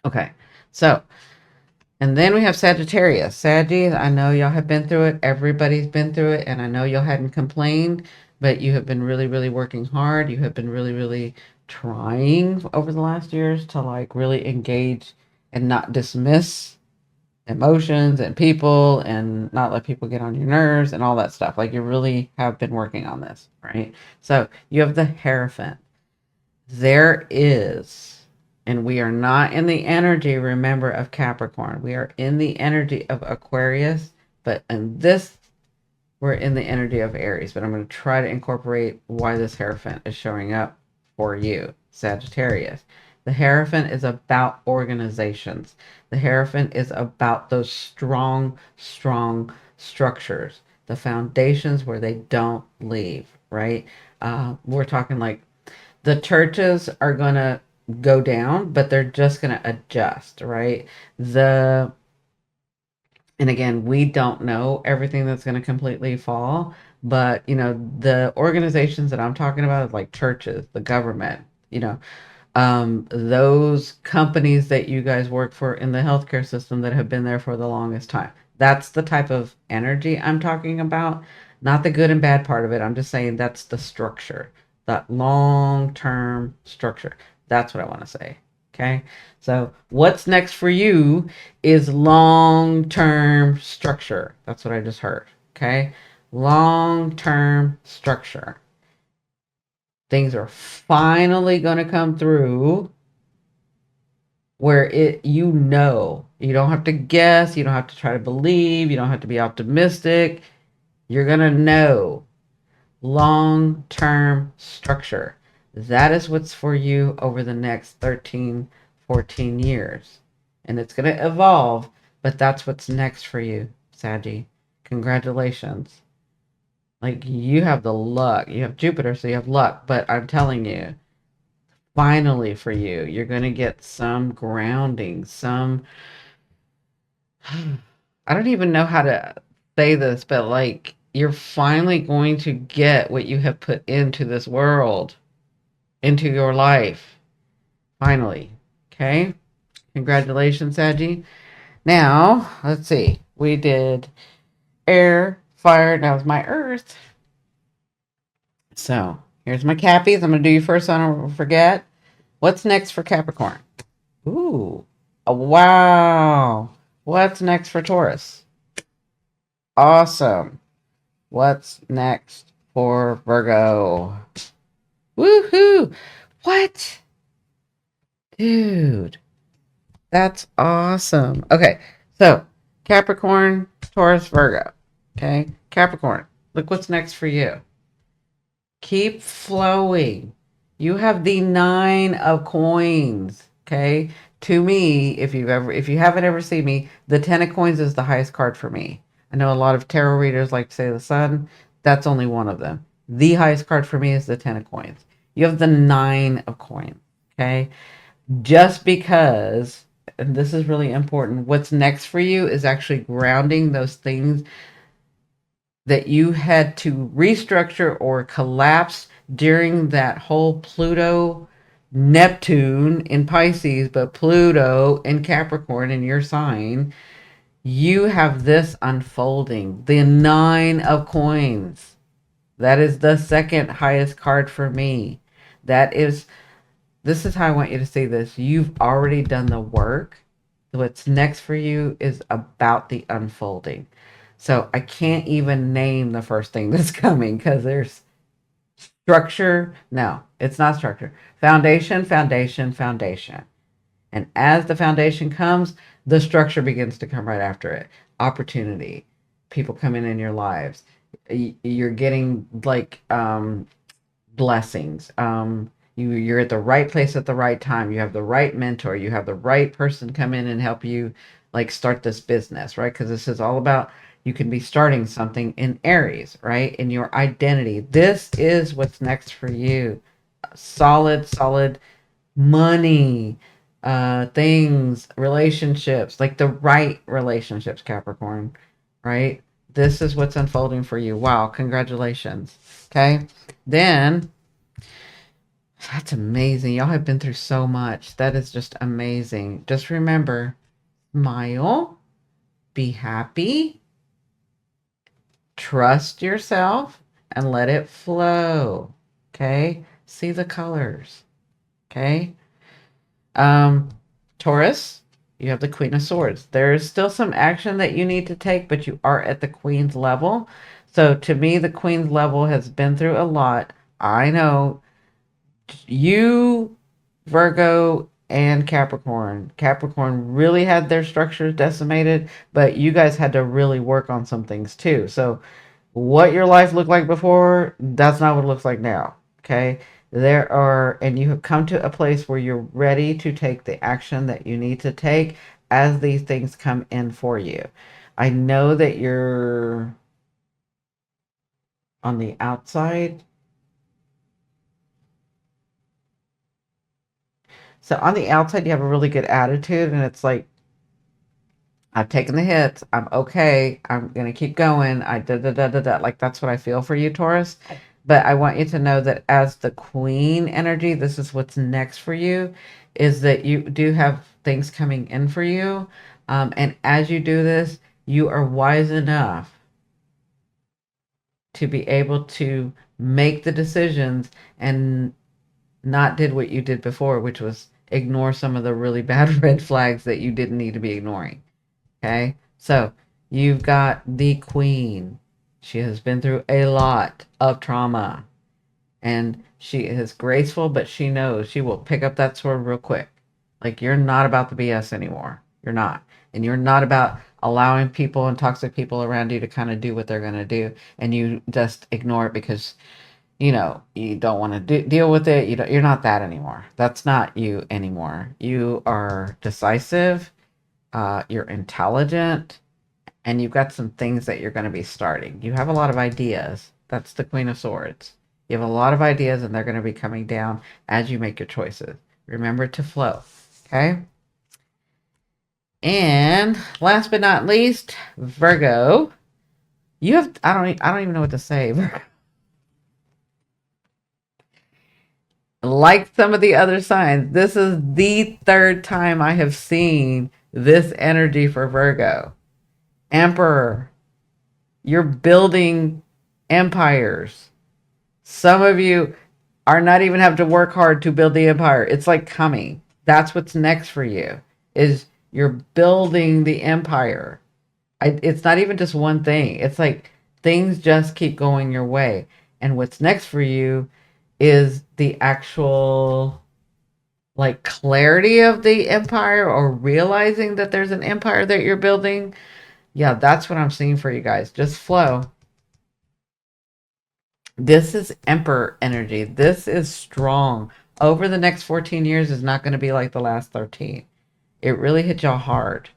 Okay. So, and then we have Sagittarius. Saggies, I know y'all have been through it. Everybody's been through it. And I know y'all hadn't complained, but you have been really, really working hard. You have been really, really trying over the last years to like really engage and not dismiss emotions and people and not let people get on your nerves and all that stuff. Like you really have been working on this, right? So you have the Hierophant. There is, and we are not in the energy, remember, of Capricorn. We are in the energy of Aquarius, but in this we're in the energy of Aries, but I'm going to try to incorporate why this Hierophant is showing up for you, Sagittarius. The Hierophant is about organizations. The Hierophant is about those strong, strong structures, the foundations where they don't leave, right? We're talking like the churches are going to go down, but they're just going to adjust, right? And again, we don't know everything that's going to completely fall, but the organizations that I'm talking about is like churches, the government, those companies that you guys work for in the healthcare system that have been there for the longest time. That's the type of energy I'm talking about, not the good and bad part of it. I'm just saying that's the structure, that long-term structure. That's what I want to say. Okay. So what's next for you is long-term structure. That's what I just heard. Okay. Long-term structure. Things are finally going to come through where you don't have to guess, you don't have to try to believe, you don't have to be optimistic. You're going to know long-term structure. That is what's for you over the next 13, 14 years. And it's going to evolve, but that's what's next for you, Saggy. Congratulations. Like, you have the luck. You have Jupiter, so you have luck. But I'm telling you, finally for you, you're going to get some grounding, some... I don't even know how to say this, but like, you're finally going to get what you have put into this world, into your life. Finally. Okay? Congratulations, Saggy. Now, let's see. We did air, fire, now it's my earth. So, here's my Cappies. I'm going to do you first so I don't forget. What's next for Capricorn? Ooh. Oh, wow. What's next for Taurus? Awesome. What's next for Virgo? Woohoo! What? Dude. That's awesome. Okay. So, Capricorn, Taurus, Virgo. Okay. Capricorn. Look what's next for you. Keep flowing. You have the 9 of coins. Okay. To me, if you haven't ever seen me, the 10 of coins is the highest card for me. I know a lot of tarot readers like to say the sun. That's only one of them. The highest card for me is the 10 of coins. You have the 9 of coins. Okay. Just because, and this is really important, what's next for you is actually grounding those things that you had to restructure or collapse during that whole Pluto, Neptune in Pisces, but Pluto in Capricorn in your sign. You have this unfolding, the 9 of coins. That is the second highest card for me. This is how I want you to see this. You've already done the work. What's next for you is about the unfolding. So I can't even name the first thing that's coming because there's structure. No, it's not structure. Foundation, foundation, foundation. And as the foundation comes, the structure begins to come right after it. Opportunity. People come in your lives. You're getting like blessings. You're at the right place at the right time. You have the right mentor. You have the right person come in and help you like start this business, right? Because this is all about, you can be starting something in Aries, right? In your identity. This is what's next for you. Solid money, things, relationships, like the right relationships, Capricorn, right? This is what's unfolding for you. Wow, congratulations. Okay. Then, that's amazing. Y'all have been through so much. That is just amazing. Just remember, smile, be happy, trust yourself, and let it flow. Okay? See the colors. Okay? Taurus, you have the Queen of Swords. There is still some action that you need to take, but you are at the Queen's level. So to me, the Queen's level has been through a lot. I know you, Virgo, and Capricorn. Capricorn really had their structures decimated, but you guys had to really work on some things too. So What your life looked like before, that's not what it looks like now. Okay. And you have come to a place where you're ready to take the action that you need to take as these things come in for you. I know that you're on the outside. So on the outside, you have a really good attitude, and it's like, I've taken the hits. I'm okay. I'm gonna keep going. I da da da da da. Like that's what I feel for you, Taurus. But I want you to know that as the Queen energy, this is what's next for you, is that you do have things coming in for you, and as you do this, you are wise enough to be able to make the decisions and not did what you did before, which was ignore some of the really bad red flags that you didn't need to be ignoring. Okay, so you've got the Queen. She has been through a lot of trauma and she is graceful, but she knows she will pick up that sword real quick. Like, you're not about the BS anymore. You're not. And you're not about allowing people and toxic people around you to kind of do what they're going to do. And you just ignore it because, you don't want to deal with it. You're not that anymore. That's not you anymore. You are decisive. You're intelligent, and you've got some things that you're going to be starting. You have a lot of ideas. That's the Queen of Swords. You have a lot of ideas, and they're going to be coming down as you make your choices. Remember to flow, okay? And last but not least, Virgo. You have I don't even know what to say. Like some of the other signs, this is the third time I have seen this energy for Virgo. Emperor. You're building empires. Some of you are not even have to work hard to build the empire. It's like coming. That's what's next for you. Is you're building the empire. It's not even just one thing. It's like things just keep going your way. And what's next for you is the actual like clarity of the empire or realizing that there's an empire that you're building. Yeah, that's what I'm seeing for you guys. Just flow. This is Emperor energy. This is strong. Over the next 14 years is not going to be like the last 13. It really hit y'all hard.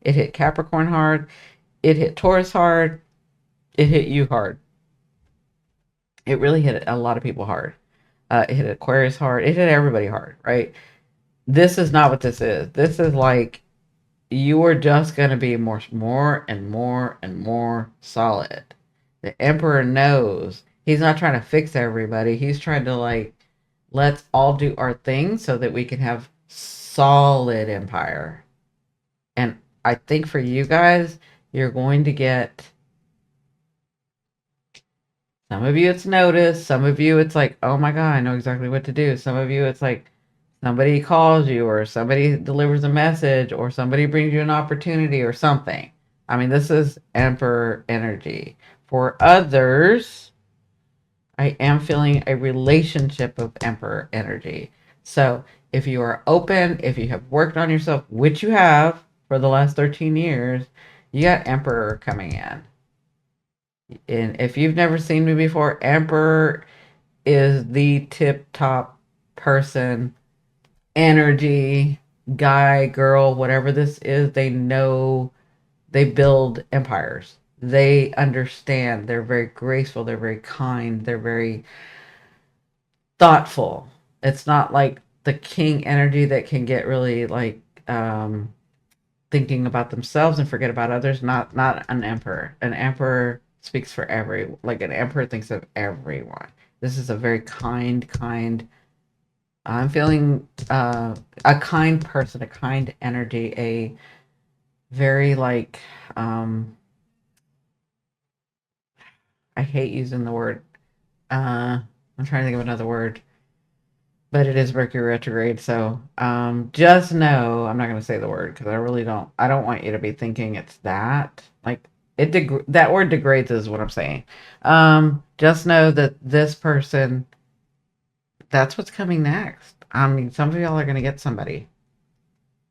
It hit Capricorn hard. It hit Taurus hard. It hit you hard. It really hit a lot of people hard. It hit Aquarius hard. It hit everybody hard, right? This is not what this is. This is like you are just going to be more and more and more solid. The Emperor knows he's not trying to fix everybody. He's trying to like, let's all do our thing so that we can have solid empire. And I think for you guys, you're going to get, some of you it's noticed. Some of you it's like, oh my God, I know exactly what to do. Some of you it's like somebody calls you or somebody delivers a message or somebody brings you an opportunity or something. I mean, this is Emperor energy. For others, I am feeling a relationship of Emperor energy. So if you are open, if you have worked on yourself, which you have for the last 13 years, you got Emperor coming in. And if you've never seen me before, Emperor is the tip top person, energy, guy, girl, whatever this is. They know, they build empires. They understand. They're very graceful. They're very kind. They're very thoughtful. It's not like the king energy that can get really like thinking about themselves and forget about others. Not an emperor. An emperor speaks for like an emperor thinks of everyone. This is a very kind. I'm feeling a kind person, a kind energy, a very like I hate using the word. I'm trying to think of another word, but it is Mercury retrograde. So just know I'm not going to say the word because I really don't. I don't want you to be thinking it's that. Like that word degrades is what I'm saying. Just know that this person, that's what's coming next. I mean, some of y'all are going to get somebody,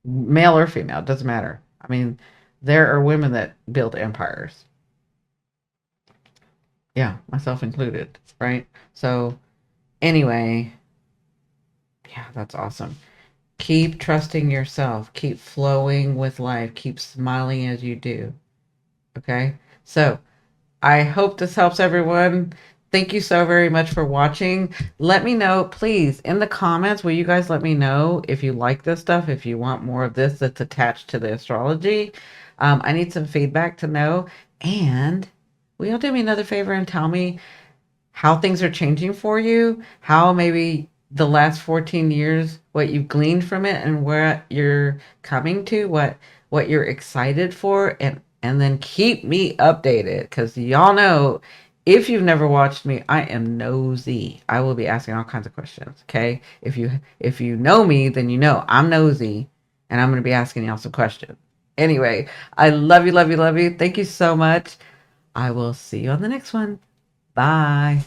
male or female, doesn't matter. I mean, there are women that build empires. Yeah, myself included, right? So anyway, yeah, that's awesome. Keep trusting yourself. Keep flowing with life. Keep smiling as you do. Okay? So I hope this helps everyone. Thank you so very much for watching. Let me know, please, in the comments, will you guys let me know if you like this stuff, if you want more of this that's attached to the astrology. I need some feedback to know. And will you do me another favor and tell me how things are changing for you, how maybe the last 14 years, what you've gleaned from it and where you're coming to, what you're excited for, and then keep me updated cuz y'all know if you've never watched me, I am nosy. I will be asking all kinds of questions, okay? If you know me, then you know I'm nosy and I'm going to be asking y'all some questions. Anyway, I love you, love you, love you. Thank you so much. I will see you on the next one. Bye.